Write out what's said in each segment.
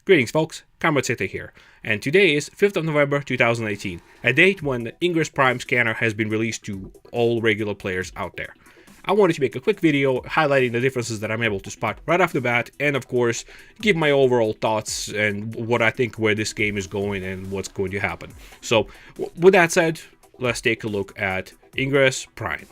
Greetings folks, Comrade City here, and today is 5th of November 2018, a date when the Ingress Prime scanner has been released to all regular players out there. I wanted to make a quick video highlighting the differences that I'm able to spot right off the bat, and of course, give my overall thoughts and what I think where this game is going and what's going to happen. So, with that said, let's take a look at Ingress Prime.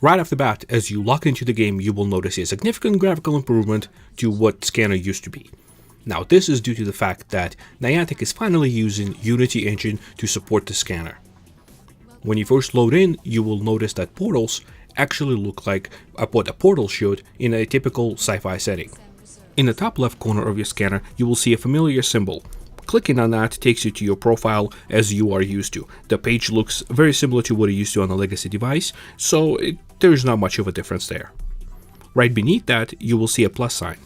Right off the bat, as you log into the game, you will notice a significant graphical improvement to what Scanner used to be. Now, this is due to the fact that Niantic is finally using Unity Engine to support the scanner. When you first load in, you will notice that portals actually look like what a portal should in a typical sci-fi setting. In the top left corner of your scanner, you will see a familiar symbol. Clicking on that takes you to your profile as you are used to. The page looks very similar to what you used to on a legacy device, so there's not much of a difference there. Right beneath that, you will see a plus sign.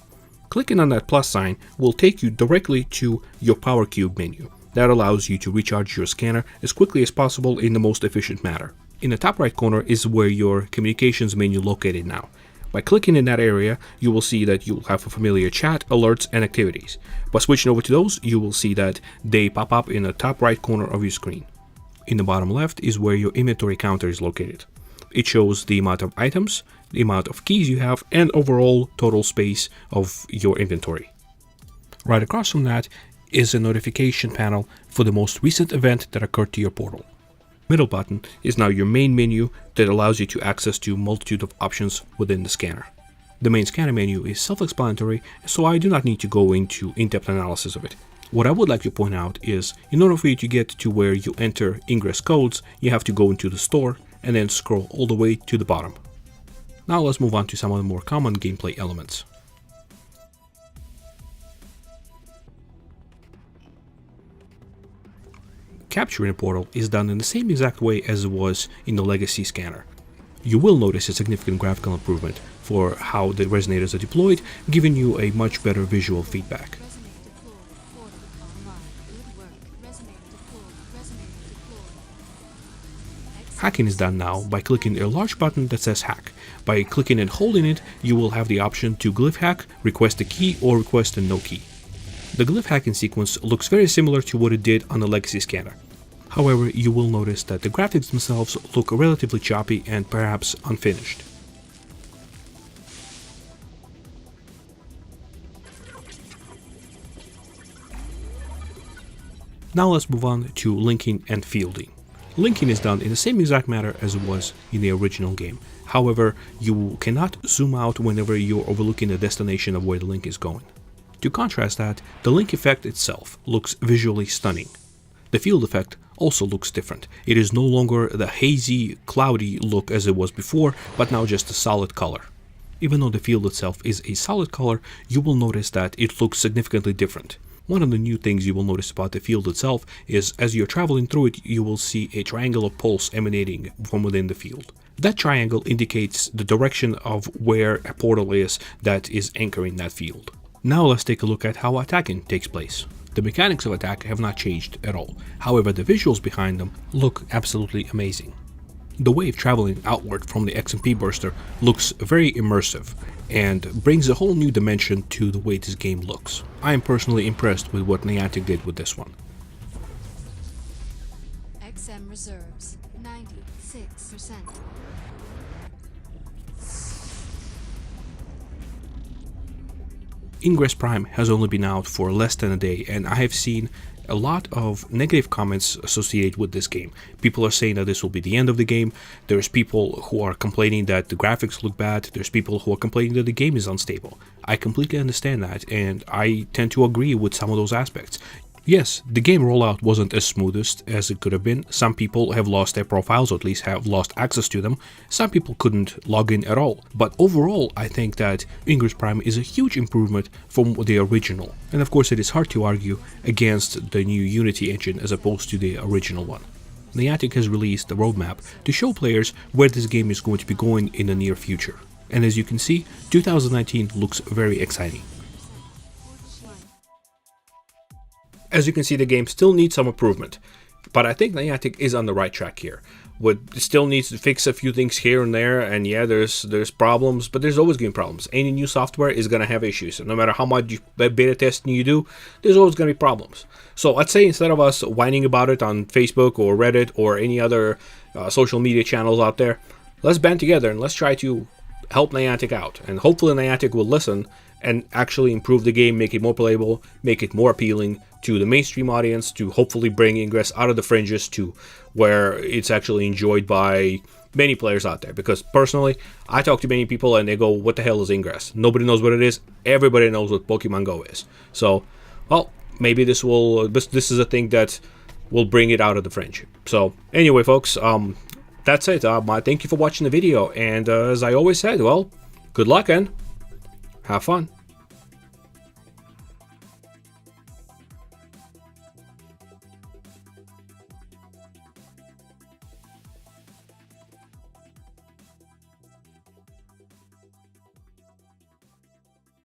Clicking on that plus sign will take you directly to your Power Cube menu. That allows you to recharge your scanner as quickly as possible in the most efficient manner. In the top right corner is where your communications menu located now. By clicking in that area, you will see that you will have a familiar chat, alerts, and activities. By switching over to those, you will see that they pop up in the top right corner of your screen. In the bottom left is where your inventory counter is located. It shows the amount of items, the amount of keys you have, and overall total space of your inventory. Right across from that is a notification panel for the most recent event that occurred to your portal. Middle button is now your main menu that allows you to access to a multitude of options within the scanner. The main scanner menu is self-explanatory, so I do not need to go into in-depth analysis of it. What I would like to point out is, in order for you to get to where you enter Ingress codes, you have to go into the store and then scroll all the way to the bottom. Now let's move on to some of the more common gameplay elements. Capturing a portal is done in the same exact way as it was in the legacy scanner. You will notice a significant graphical improvement for how the resonators are deployed, giving you a much better visual feedback. Hacking is done now by clicking a large button that says hack. By clicking and holding it, you will have the option to glyph hack, request a key, or request a no key. The glyph hacking sequence looks very similar to what it did on the legacy scanner. However, you will notice that the graphics themselves look relatively choppy and perhaps unfinished. Now let's move on to linking and fielding. Linking is done in the same exact manner as it was in the original game. However, you cannot zoom out whenever you're overlooking the destination of where the link is going. To contrast that, the link effect itself looks visually stunning. The field effect also looks different. It is no longer the hazy, cloudy look as it was before, but now just a solid color. Even though the field itself is a solid color, you will notice that it looks significantly different. One of the new things you will notice about the field itself is as you're traveling through it, you will see a triangular pulse emanating from within the field. That triangle indicates the direction of where a portal is that is anchoring that field. Now let's take a look at how attacking takes place. The mechanics of attack have not changed at all, however the visuals behind them look absolutely amazing. The wave traveling outward from the XMP burster looks very immersive and brings a whole new dimension to the way this game looks. I am personally impressed with what Niantic did with this one. XM reserves 96%. Ingress Prime has only been out for less than a day, and I have seen a lot of negative comments associated with this game. People are saying that this will be the end of the game. There's people who are complaining that the graphics look bad. There's people who are complaining that the game is unstable. I completely understand that, and I tend to agree with some of those aspects. Yes, the game rollout wasn't as smoothest as it could have been. Some people have lost their profiles, or at least have lost access to them. Some people couldn't log in at all. But overall, I think that Ingress Prime is a huge improvement from the original. And of course, it is hard to argue against the new Unity engine as opposed to the original one. Niantic has released a roadmap to show players where this game is going to be going in the near future. And as you can see, 2019 looks very exciting. As you can see, the game still needs some improvement, but I think Niantic is on the right track here. It still needs to fix a few things here and there, and yeah, there's problems, but there's always going to be problems. Any new software is going to have issues, and no matter how much beta testing you do, there's always going to be problems. So I'd say instead of us whining about it on Facebook or Reddit or any other social media channels out there, let's band together and let's try to help Niantic out, and hopefully Niantic will listen and actually improve the game, make it more playable, make it more appealing to the mainstream audience, to hopefully bring Ingress out of the fringes to where it's actually enjoyed by many players out there. Because personally, I talk to many people and they go, what the hell is Ingress? Nobody knows what it is. Everybody knows what Pokemon Go is. So, well, maybe this is a thing that will bring it out of the fringe. So, anyway, folks, that's it. Thank you for watching the video. And as I always said, well, good luck and have fun.